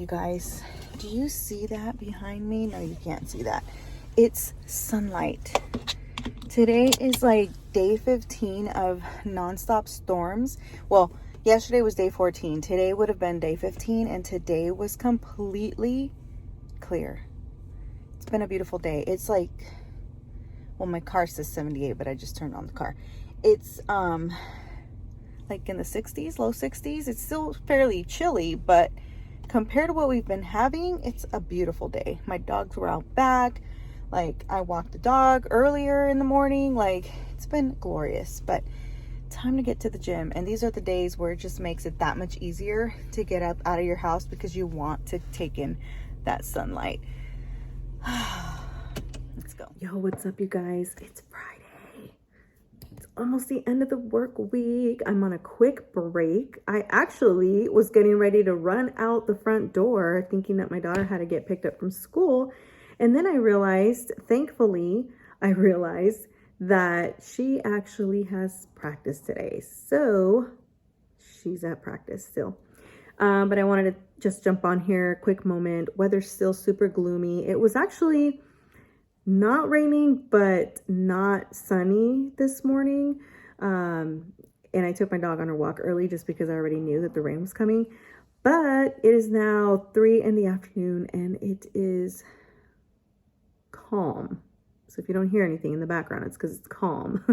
you guys. Do you see that behind me? No, you can't see that. It's sunlight. Today is like day 15 of nonstop storms. Well, yesterday was day 14. Today would have been day 15, and today was completely clear. It's been a beautiful day. It's like, well, my car says 78, but I just turned on the car. It's like in the 60s, low 60s. It's still fairly chilly, but compared to what we've been having, it's a beautiful day. My dogs were out back. Like, I walked the dog earlier in the morning. Like, it's been glorious, but time to get to the gym. And these are the days where it just makes it that much easier to get up out of your house because you want to take in that sunlight. Let's go. Yo, what's up, you guys? It's Friday. It's almost the end of the work week. I'm on a quick break. I actually was getting ready to run out the front door thinking that my daughter had to get picked up from school. And then I realized, thankfully, that she actually has practice today. So she's at practice still. But I wanted to just jump on here, quick moment. Weather's still super gloomy. It was actually not raining, but not sunny this morning. And I took my dog on her walk early just because I already knew that the rain was coming. But it is now 3 in the afternoon and it is calm. So if you don't hear anything in the background, it's because it's calm.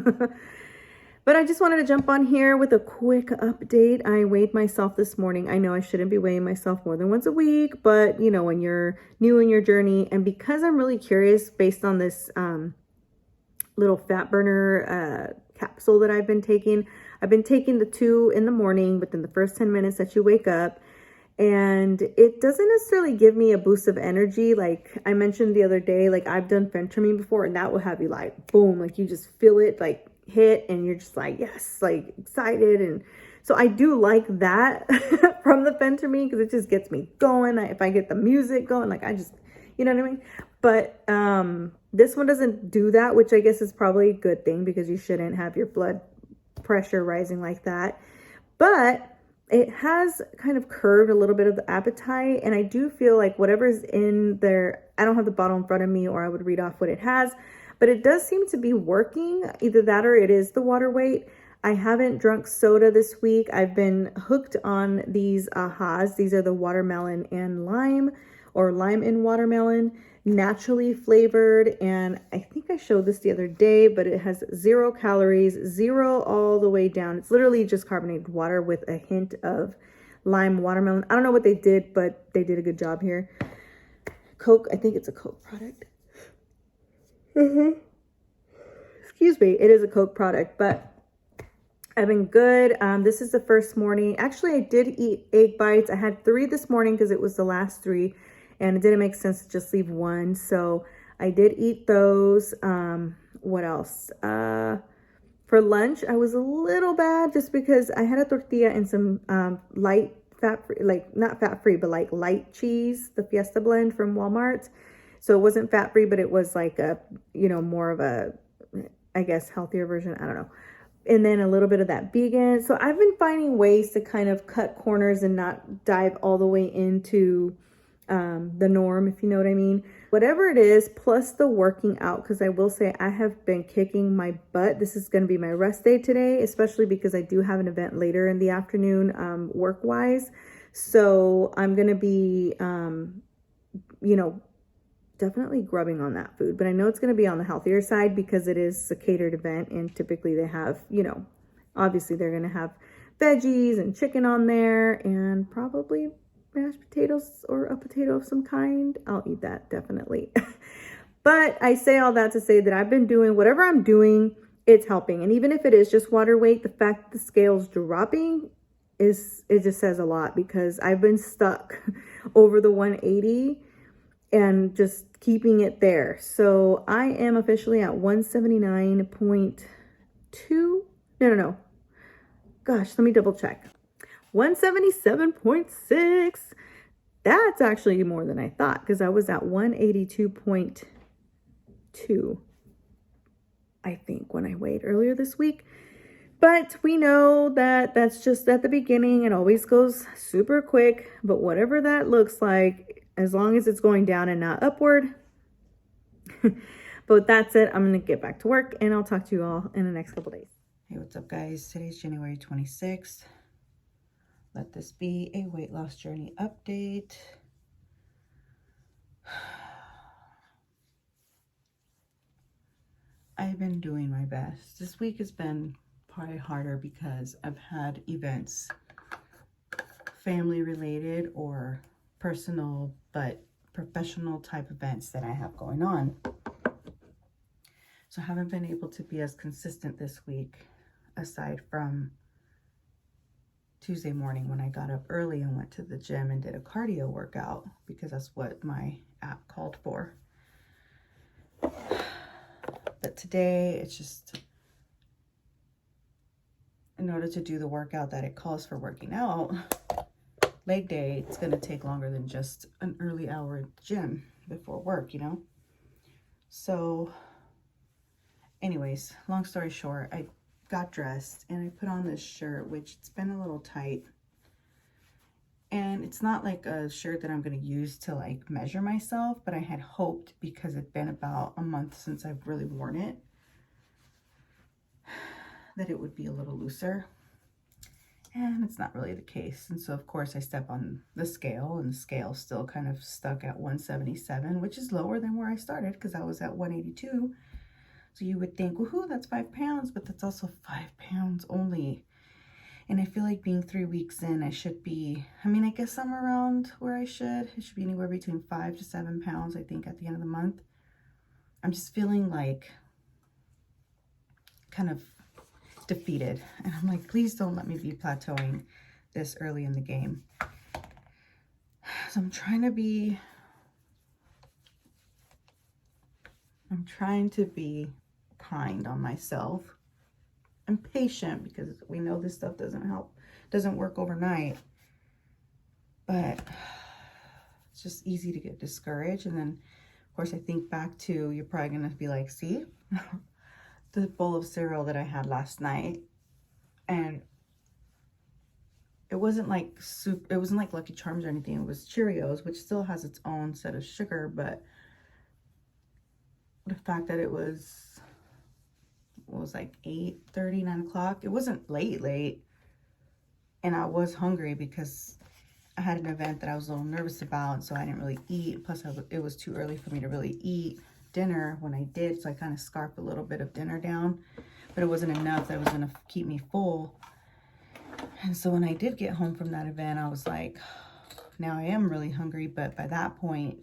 But I just wanted to jump on here with a quick update. I weighed myself this morning. I know I shouldn't be weighing myself more than once a week, but you know, when you're new in your journey, and because I'm really curious based on this little fat burner capsule that I've been taking the 2 in the morning within the first 10 minutes that you wake up. And it doesn't necessarily give me a boost of energy. Like I mentioned the other day, like I've done phentermine before and that will have you like, boom, like you just feel it like hit and you're just like, yes, like excited. And so I do like that from the phentermine because it just gets me going. If I get the music going, like I just, you know what I mean? But this one doesn't do that, which I guess is probably a good thing because you shouldn't have your blood pressure rising like that. But it has kind of curbed a little bit of the appetite. And I do feel like whatever's in there, I don't have the bottle in front of me or I would read off what it has, but it does seem to be working. Either that or it is the water weight. I haven't drunk soda this week. I've been hooked on these AHAs. These are the watermelon and lime, or lime and watermelon, naturally flavored. And I think I showed this the other day, but it has 0 calories, 0 all the way down. It's literally just carbonated water with a hint of lime watermelon. I don't know what they did, but they did a good job here. Coke, I think it's a Coke product. Excuse me, it is a Coke product, but I've been good. This is the first morning. Actually, I did eat egg bites. I had 3 this morning because it was the last 3. And it didn't make sense to just leave 1. So I did eat those. What else? For lunch, I was a little bad just because I had a tortilla and some light fat-free, like not fat-free, but like light cheese, the Fiesta blend from Walmart. So it wasn't fat-free, but it was like a, you know, more of a, I guess, healthier version. I don't know. And then a little bit of that vegan. So I've been finding ways to kind of cut corners and not dive all the way into the norm, if you know what I mean. Whatever it is, plus the working out, because I will say I have been kicking my butt. This is going to be my rest day today, especially because I do have an event later in the afternoon, work-wise. So I'm going to be, you know, definitely grubbing on that food. But I know it's going to be on the healthier side because it is a catered event, and typically they have, you know, obviously they're going to have veggies and chicken on there and probably mashed potatoes or a potato of some kind. I'll eat that definitely. But I say all that to say that I've been doing whatever I'm doing, it's helping. And even if it is just water weight, the fact that the scale's dropping it just says a lot because I've been stuck over the 180 and just keeping it there. So I am officially at 179.2. No. Gosh, let me double check. 177.6. That's actually more than I thought because I was at 182.2, I think, when I weighed earlier this week. But we know that that's just at the beginning. It always goes super quick. But whatever that looks like, as long as it's going down and not upward. But that's it. I'm going to get back to work, and I'll talk to you all in the next couple days. Hey, what's up, guys? Today's January 26th. Let this be a weight loss journey update. I've been doing my best. This week has been probably harder because I've had events, family related or personal, but professional type events that I have going on. So I haven't been able to be as consistent this week, aside from Tuesday morning when I got up early and went to the gym and did a cardio workout because that's what my app called for. But today it's just, in order to do the workout that it calls for working out, leg day, it's going to take longer than just an early hour at the gym before work, you know? So anyways, long story short, I got dressed and I put on this shirt, which it's been a little tight. And it's not like a shirt that I'm going to use to like measure myself, but I had hoped, because it's been about a month since I've really worn it, that it would be a little looser. And it's not really the case. And so of course I step on the scale, and the scale still kind of stuck at 177, which is lower than where I started because I was at 182. So you would think, woohoo, that's 5 pounds, but that's also 5 pounds only. And I feel like being 3 weeks in, I should be, I mean, I guess I'm around where I should. It should be anywhere between 5 to 7 pounds, I think, at the end of the month. I'm just feeling like kind of defeated. And I'm like, please don't let me be plateauing this early in the game. So I'm trying to be kind on myself. I'm patient because we know this stuff doesn't work overnight. But it's just easy to get discouraged. And then, of course, I think back to, you're probably going to be like, see, the bowl of cereal that I had last night. And it wasn't like soup, it wasn't like Lucky Charms or anything. It was Cheerios, which still has its own set of sugar. But the fact that it was like 8:30, 9 o'clock. It wasn't late. And I was hungry because I had an event that I was a little nervous about, so I didn't really eat. Plus, it was too early for me to really eat dinner when I did, so I kind of scarfed a little bit of dinner down. But it wasn't enough that was going to keep me full. And so when I did get home from that event, I was like, now I am really hungry. But by that point,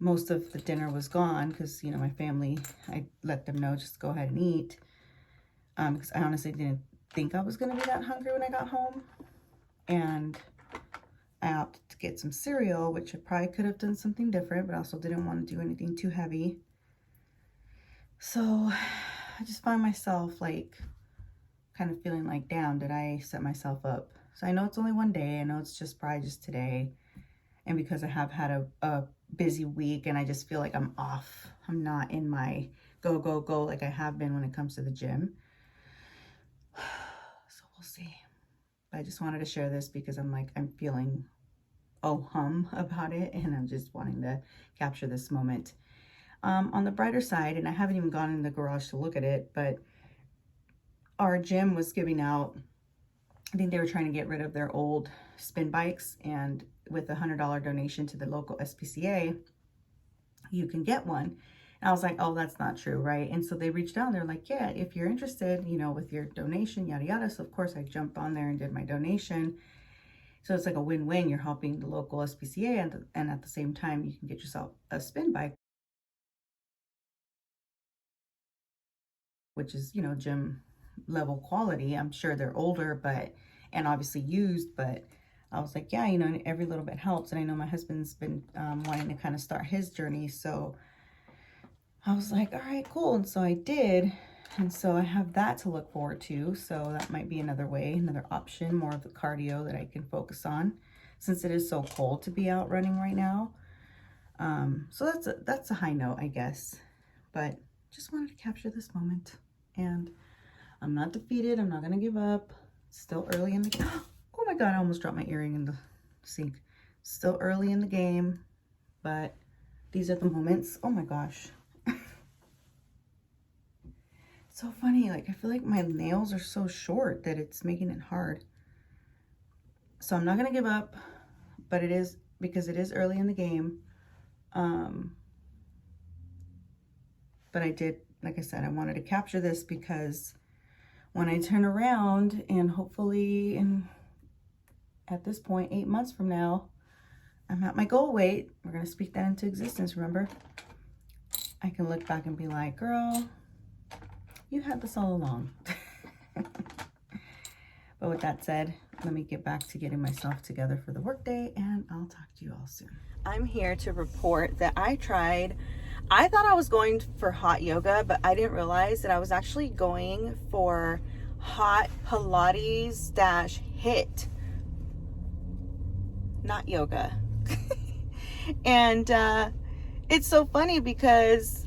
most of the dinner was gone because, you know, my family, I let them know just go ahead and eat. Because I honestly didn't think I was going to be that hungry when I got home. And I opted to get some cereal, which I probably could have done something different, but I also didn't want to do anything too heavy. So I just find myself like kind of feeling like, damn, did I set myself up? So I know it's only one day. I know it's just probably just today. And because I have had a busy week and I just feel like I'm off. I'm not in my go, go, go like I have been when it comes to the gym. So we'll see. But I just wanted to share this because I'm feeling oh-hum about it, and I'm just wanting to capture this moment. On the brighter side, and I haven't even gone in the garage to look at it, but our gym was giving out, I think they were trying to get rid of their old spin bikes, and with a $100 donation to the local SPCA, you can get one. And I was like, oh, that's not true, right? And so they reached out, they're like, yeah, if you're interested, you know, with your donation, yada, yada. So of course I jumped on there and did my donation. So it's like a win-win. You're helping the local SPCA, and at the same time, you can get yourself a spin bike, which is, you know, gym level quality. I'm sure they're older, and obviously used, but I was like, yeah, you know, every little bit helps. And I know my husband's been wanting to kind of start his journey. So I was like, all right, cool. And so I did. And so I have that to look forward to. So that might be another way, another option, more of the cardio that I can focus on since it is so cold to be out running right now. So that's a high note, I guess. But just wanted to capture this moment. And I'm not defeated. I'm not going to give up. Still early in the game. Oh my God, I almost dropped my earring in the sink. Still early in the game, but these are the moments. Oh my gosh. So funny. Like, I feel like my nails are so short that it's making it hard. So I'm not going to give up, but it is because it is early in the game. But I did, like I said, I wanted to capture this because when I turn around and hopefully at this point, 8 months from now, I'm at my goal weight. We're going to speak that into existence, remember? I can look back and be like, girl, you had this all along. But with that said, let me get back to getting myself together for the workday, and I'll talk to you all soon. I'm here to report that I thought I was going for hot yoga, but I didn't realize that I was actually going for hot Pilates -HIIT, not yoga. And it's so funny because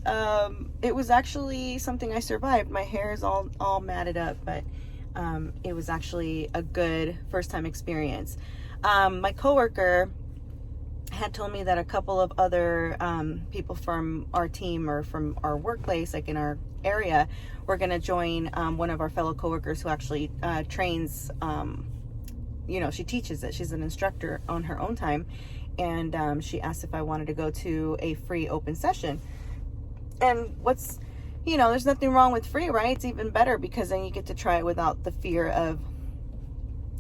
it was actually something I survived. My hair is all matted up, but it was actually a good first time experience. My coworker had told me that a couple of other people from our team or from our workplace, like in our area, were going to join one of our fellow coworkers who actually trains, you know, she teaches it. She's an instructor on her own time. And she asked if I wanted to go to a free open session. And what's, you know, there's nothing wrong with free, right? It's even better because then you get to try it without the fear of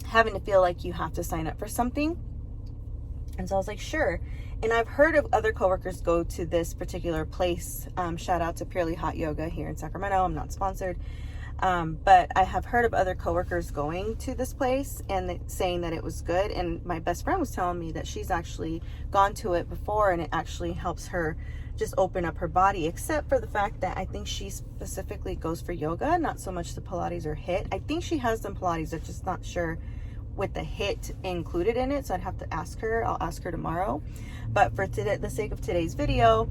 having to feel like you have to sign up for something. And so I was like, sure. And I've heard of other coworkers go to this particular place. Shout out to Purely Hot Yoga here in Sacramento. I'm not sponsored. But I have heard of other coworkers going to this place and saying that it was good. And my best friend was telling me that she's actually gone to it before and it actually helps her just open up her body, except for the fact that I think she specifically goes for yoga, not so much the Pilates or HIIT. I think she has done Pilates. I'm just not sure with the HIIT included in it. So I'd have to ask her. I'll ask her tomorrow. But for today, the sake of today's video,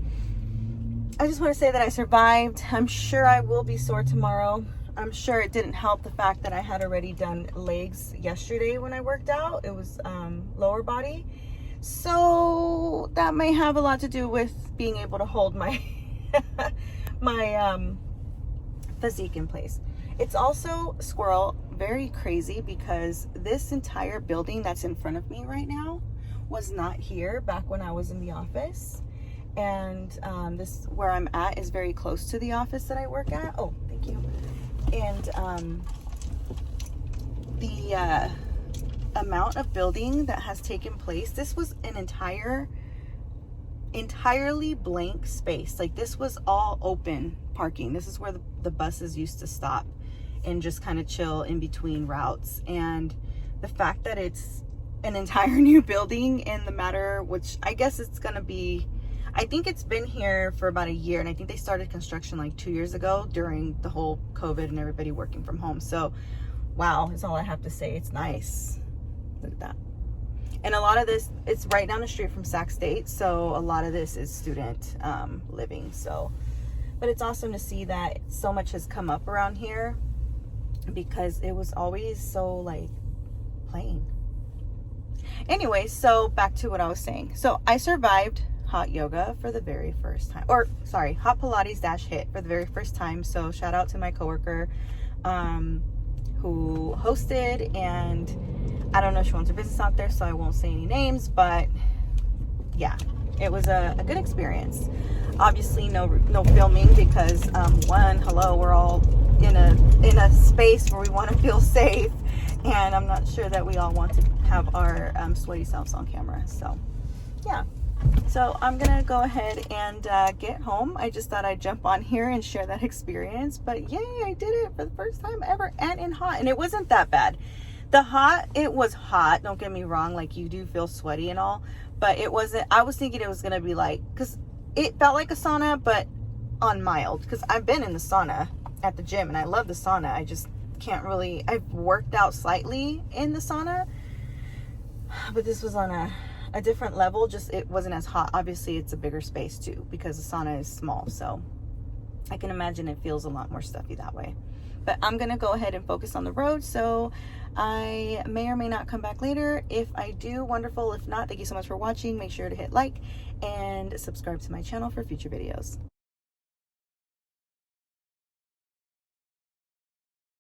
I just want to say that I survived. I'm sure I will be sore tomorrow. I'm sure it didn't help the fact that I had already done legs yesterday when I worked out. It was lower body. So that may have a lot to do with being able to hold my my physique in place. It's also, squirrel, very crazy because this entire building that's in front of me right now was not here back when I was in the office. And this where I'm at is very close to the office that I work at. Oh, thank you. And the amount of building that has taken place, this was an entirely blank space. Like, this was all open parking. This is where the buses used to stop and just kind of chill in between routes. And the fact that it's an entire new building in the matter, which I guess it's gonna be, I think it's been here for about a year, and I think they started construction like 2 years ago during the whole COVID and everybody working from home. So wow, is all I have to say. It's nice. Look at that. And a lot of this, it's right down the street from Sac State, so a lot of this is student living. So, but it's awesome to see that so much has come up around here because it was always so like plain. Anyway, so back to what I was saying. So I survived hot yoga for the very first time, or sorry, hot Pilates -HIIT for the very first time. So shout out to my coworker who hosted, and I don't know if she wants her business out there, so I won't say any names, but yeah, it was a good experience. Obviously no filming because hello, we're all in a space where we want to feel safe, and I'm not sure that we all want to have our sweaty selves on camera. So yeah, so I'm gonna go ahead and get home. I just thought I'd jump on here and share that experience, but yay, I did it for the first time ever, and in hot. And it wasn't that bad. The hot, it was hot, don't get me wrong, like you do feel sweaty and all, but it wasn't. I was thinking it was gonna be like, because it felt like a sauna but on mild, because I've been in the sauna at the gym and I love the sauna. I just can't really, I've worked out slightly in the sauna, but this was on a different level. Just, it wasn't as hot. Obviously it's a bigger space too because the sauna is small. So I can imagine it feels a lot more stuffy that way. But I'm gonna go ahead and focus on the road, so I may or may not come back later. If I do, wonderful. If not, thank you so much for watching. Make sure to hit like and subscribe to my channel for future videos.